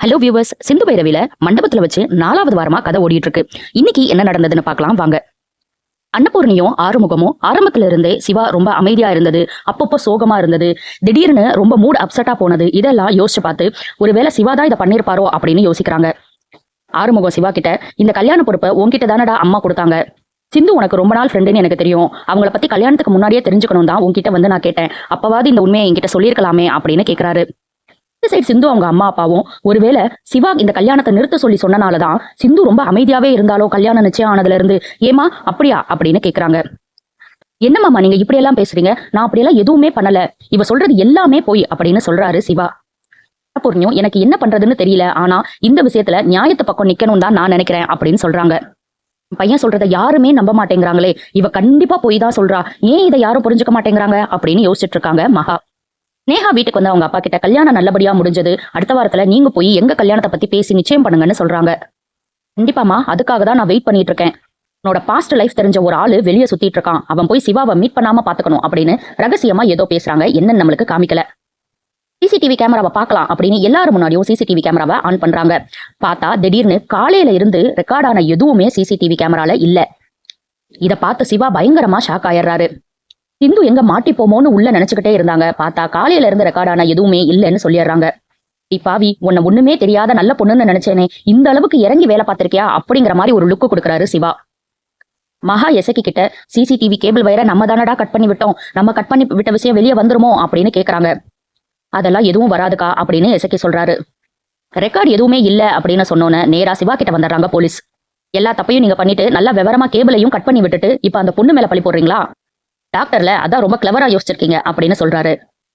Hello viewers, சிந்து பைரவில மண்டபத்துல வச்சு 4வது வாரமா கதை ஓடிட்டு இருக்கு. இன்னைக்கு என்ன நடந்ததுன்னு பார்க்கலாம் வாங்க. அன்னபூர்ணியும் ஆறுமுகமும் ஆரம்பத்துல இருந்தே சிவா ரொம்ப அமைதியா இருந்தது, அப்பப்போ சோகமா இருந்தது, திடீர்னு ரொம்ப மூட் அப்செட்டா போனது, இதெல்லாம் யோசிச்சு பார்த்து ஒருவேளை சிவாதான் இதை பண்ணிருப்பாரோ அப்படின்னு யோசிக்கிறாங்க. ஆறுமுகம் சிவா கிட்ட, இந்த கல்யாண பொறுப்பை உன்கிட்ட தானடா அம்மா கொடுத்தாங்க. சிந்து உனக்கு ரொம்ப நாள் ஃப்ரெண்டுன்னு எனக்கு தெரியும். அவங்கள பத்தி கல்யாணத்துக்கு முன்னாடியே தெரிஞ்சுக்கணும் தான் உன்கிட்ட வந்து நான் கேட்டேன். அப்பவாது இந்த உண்மையை என்கிட்ட சொல்லியிருக்கலாமே அப்படின்னு கேட்கிறாரு. சைடு சிந்து அவங்க அம்மா அப்பாவும் ஒருவேளை சிவா இந்த கல்யாணத்தை நிறுத்த சொல்லி சொன்னனாலதான் சிந்து ரொம்ப அமைதியாவே இருந்தாலோ கல்யாணம் நிச்சயம் ஆனதுல இருந்து. ஏமா அப்படியா அப்படின்னு கேக்குறாங்க. என்னமாமா நீங்க இப்படி எல்லாம் பேசுறீங்க? நான் அப்படியெல்லாம் எதுவுமே பண்ணல, இவ சொல்றது எல்லாமே போய் அப்படின்னு சொல்றாரு சிவா. புரியும், எனக்கு என்ன பண்றதுன்னு தெரியல, ஆனா இந்த விஷயத்துல நியாயத்து பக்கம் நிக்கணும் தான் நான் நினைக்கிறேன் அப்படின்னு சொல்றாங்க. பையன் சொல்றதை யாருமே நம்ப மாட்டேங்கிறாங்களே, இவ கண்டிப்பா போய் தான் சொல்றா, ஏன் இதை யாரும் புரிஞ்சுக்க மாட்டேங்கிறாங்க அப்படின்னு யோசிச்சுட்டு இருக்காங்க மகா. நேஹா வீட்டுக்கு வந்து அவங்க அப்பா கிட்ட கல்யாணம் நல்லபடியா முடிஞ்சது, அடுத்த வாரத்துல நீங்க போய் எங்க கல்யாணத்தை பத்தி பேசி நிச்சயம் பண்ணுங்கன்னு சொல்றாங்க. கண்டிப்பாமா, அதுக்காக தான் நான் வெயிட் பண்ணிட்டு இருக்கேன். உன்னோட பாஸ்ட் லைஃப் தெரிஞ்ச ஒரு ஆளு வெளியே சுத்திட்டு இருக்கான், அவன் போய் சிவாவை மீட் பண்ணாம பாத்துக்கணும் அப்படின்னு ரகசியமா ஏதோ பேசுறாங்க. என்னன்னு நம்மளுக்கு காமிக்கல. சிசிடிவி கேமராவை பார்க்கலாம் அப்படின்னு எல்லாரும் முன்னாடியும் சிசிடிவி கேமராவை ஆன் பண்றாங்க. பார்த்தா திடீர்னு காலையில இருந்து ரெக்கார்டான எதுவுமே சிசிடிவி கேமரால இல்ல. இத பார்த்து சிவா பயங்கரமா ஷாக் ஆயிடுறாரு. சிந்து எங்க மாட்டிப்போமோன்னு உள்ள நினைச்சுக்கிட்டே இருந்தாங்க. பார்த்தா காலையில இருந்து ரெக்கார்டான எதுவுமே இல்லைன்னு சொல்லிடுறாங்க. பாவி, உன்னை ஒண்ணுமே தெரியாத நல்ல பொண்ணுன்னு நினைச்சேனே, இந்த அளவுக்கு இறங்கி வேலை பார்த்திருக்கியா அப்படிங்கிற மாதிரி ஒரு லுக்கு கொடுக்குறாரு சிவா. மகா எசக்கி கிட்ட, சிசிடிவி கேபிள் வயரை நம்ம தானடா கட் பண்ணி விட்டோம், நம்ம கட் பண்ணி விட்ட விஷயம் வெளியே வந்துருமோ அப்படின்னு கேக்குறாங்க. அதெல்லாம் எதுவும் வராதுக்கா அப்படின்னு எசக்கி சொல்றாரு. ரெக்கார்டு எதுவுமே இல்ல அப்படின்னு சொன்னோன்னு நேரா சிவா கிட்ட வந்துடுறாங்க போலீஸ். எல்லா தப்பையும் நீங்க பண்ணிட்டு நல்லா விவரமா கேபிளையும் கட் பண்ணி விட்டுட்டு இப்ப அந்த பொண்ணு மேல பழி போடுறீங்களா? டாக்டர்ல அதான் ரொம்ப கிளவரா யோசிச்சிருக்கீங்க அப்படின்னு சொல்றாரு.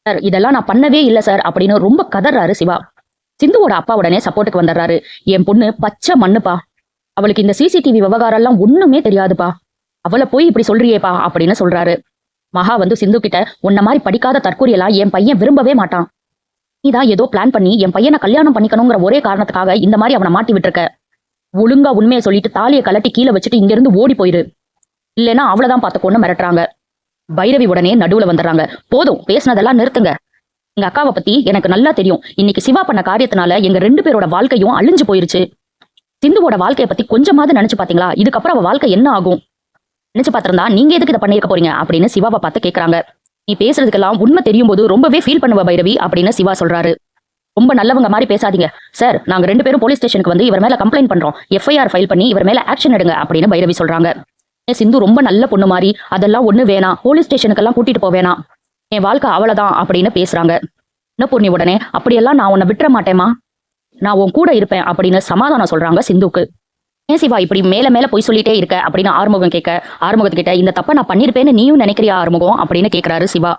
சார், இதெல்லாம் நான் பண்ணவே இல்லை சார் அப்படின்னு ரொம்ப கதறாரு சிவா. சிந்துவோட அப்பா உடனே சப்போர்ட்டுக்கு வந்துடுறாரு. என் பொண்ணு பச்சை மண்ணுப்பா, அவளுக்கு இந்த சிசிடிவி விவகாரம் எல்லாம் ஒண்ணுமே தெரியாதுப்பா, அவளை போய் இப்படி சொல்றியேப்பா அப்படின்னு சொல்றாரு. மகா வந்து சிந்து கிட்ட, உன்ன மாதிரி படிக்காத தற்கூரியெல்லாம் என் பையன் விரும்பவே மாட்டான், நீதான் ஏதோ பிளான் பண்ணி என் பையனை கல்யாணம் பண்ணிக்கணுங்கிற ஒரே காரணத்துக்காக இந்த மாதிரி அவனை மாட்டி விட்டுருக்க. ஒழுங்கா உண்மையை சொல்லிட்டு தாலியை கலட்டி கீழே வச்சுட்டு இங்க இருந்து ஓடி போயிரு, இல்லைன்னா அவ்வளவுதான் பார்த்துக்கோன்னு மிரட்டுறாங்க. பைரவி உடனே நடுவுல வந்துடுறாங்க. போதும், பேசினதெல்லாம் நிறுத்துங்க. எங்க அக்காவை பத்தி எனக்கு நல்லா தெரியும். இன்னைக்கு சிவா பண்ண காரியத்தினால எங்க 2 பேரோட வாழ்க்கையும் அழிஞ்சு போயிருச்சு. சிந்துவோட வாழ்க்கையை பத்தி கொஞ்சமாவது நினைச்சு பாத்தீங்களா? இதுக்கப்புறம் அவ வாழ்க்கை என்ன ஆகும்? நினைச்சு பாத்திருந்தா நீங்க எதுக்கு இதை பண்ணிருக்க போறீங்க அப்படின்னு சிவாவை பார்த்து கேக்குறாங்க. நீ பேசுறதுக்கெல்லாம் உண்மை தெரியும் போது ரொம்பவே ஃபீல் பண்ணுவ பைரவி அப்படின்னு சிவா சொல்றாரு. ரொம்ப நல்லவங்க மாதிரி பேசாதீங்க சார், நாங்க 2 பேரும் போலீஸ் ஸ்டேஷனுக்கு வந்து இவர் மேல கம்ப்ளைண்ட் பண்றோம், எஃப்ஐஆர் ஃபைல் பண்ணி இவர் மேல ஆக்ஷன் எடுங்க அப்படின்னு பைரவி சொல்றாங்க. சிந்து ரொம்ப நல்ல பொண்ணு மாதிரி, அதெல்லாம் ஒண்ணு வேணாம், போலீஸ் ஸ்டேஷனுக்கெல்லாம் கூட்டிட்டு போவேணாம், என் வாழ்க்கை அவ்வளவுதான் அப்படின்னு பேசுறாங்க. பூர்ணி உடனே, அப்படியெல்லாம் நான் உன்னை விட்டுற மாட்டேமா, நான் உன் கூட இருப்பேன் அப்படின்னு சமாதானம் சொல்றாங்க சிந்துக்கு. ஏன் சிவா இப்படி மேல மேல போய் சொல்லிட்டே இருக்க அப்படின்னு ஆறுமுகம் கேட்க, ஆறுமுகத்துக்கிட்ட, இந்த தப்ப நான் பண்ணிருப்பேன்னு நீயும் நினைக்கிறியா ஆறுமுகம் அப்படின்னு கேட்கிறாரு சிவா.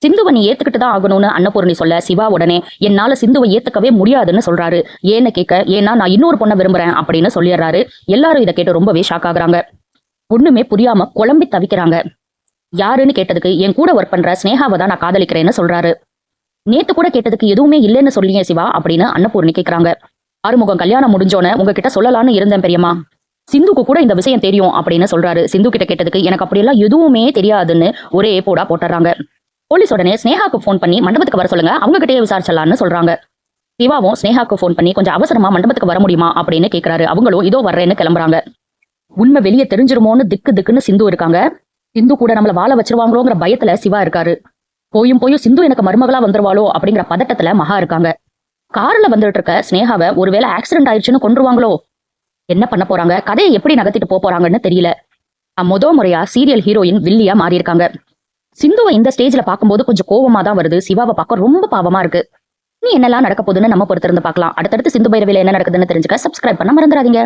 சிந்துவை நீ ஏத்துக்கிட்டு தான் ஆகணும்னு அன்னபூர்ணி சொல்ல, சிவா உடனே என்னால சிந்துவை ஏத்துக்கவே முடியாதுன்னு சொல்றாரு. ஏன்னு கேட்க, ஏன்னா நான் இன்னொரு பொண்ணை விரும்புறேன் அப்படின்னு சொல்லிடுறாரு. எல்லாரும் இதை கேட்டு ரொம்பவே ஷாக் ஆகுறாங்க. ஒண்ணுமே புரியாம குழம்பி தவிக்கிறாங்க. யாருன்னு கேட்டதுக்கு, என் கூட ஒர்க் பண்ற ஸ்னேகாவை தான் நான் காதலிக்கிறேன்னு சொல்றாரு. நேத்து கூட கேட்டதுக்கு எதுவுமே இல்லைன்னு சொல்லியே சிவா அப்படின்னு அன்னபூர்ணி கேக்குறாங்க. ஆறுமுகம் கல்யாணம் முடிஞ்சோன்னு உங்ககிட்ட சொல்லலாம்னு இருந்தேன் பெரியம்மா, சிந்துக்கு கூட இந்த விஷயம் தெரியும் அப்படின்னு சொல்றாரு. சிந்து கிட்ட கேட்டதுக்கு, எனக்கு அப்படியெல்லாம் எதுவுமே தெரியாதுன்னு ஒரே போடா போட்டுறாங்க. போலீஸ் உடனே ஸ்னேகாக்கு போன் பண்ணி மண்டபத்துக்கு வர சொல்லுங்க, அவங்க கிட்டே விசாரிச்சலான்னு சொல்றாங்க. சிவாவும் ஸ்னேகாக்கு போன் பண்ணி கொஞ்சம் அவசரமா மண்டபத்துக்கு வர முடியுமா அப்படின்னு கேக்குறாரு. அவங்களும் இதோ வர்றேன்னு கிளம்புறாங்க. உண்மை வெளியே தெரிஞ்சிருமோன்னு திக்குன்னு சிந்து இருக்காங்க. சிந்து கூட நம்மள வாழ வச்சிருவாங்களோங்கிற பயத்துல சிவா இருக்காரு. போயும் சிந்து எனக்கு மருமகளா வந்துருவாளோ அப்படிங்கிற பதட்டத்துல மகா இருக்காங்க. கார்ல வந்துட்டு இருக்க ஸ்னேகாவை ஒருவேளை ஆக்சிடென்ட் ஆயிடுச்சுன்னு கொன்றுவாங்களோ, என்ன பண்ண போறாங்க, கதையை எப்படி நகர்த்திட்டு போறாங்கன்னு தெரியல. முறையா சீரியல் ஹீரோயின் வில்லியா மாறி இருக்காங்க. சிந்துவை இந்த ஸ்டேஜ்ல பார்க்கும்போது கொஞ்சம் கோவமா தான் வருது. சிவாவை பார்க்க ரொம்ப பாவமா இருக்கு. நீ என்னெல்லாம் நடக்க போகுதுன்னு நம்ம பொறுத்திருந்து பார்க்கலாம். அடுத்தடுத்து சிந்து பைரவில என்ன நடக்குதுன்னு தெரிஞ்சுக்க சப்ஸ்கிரைப் பண்ண மறந்துடாதீங்க.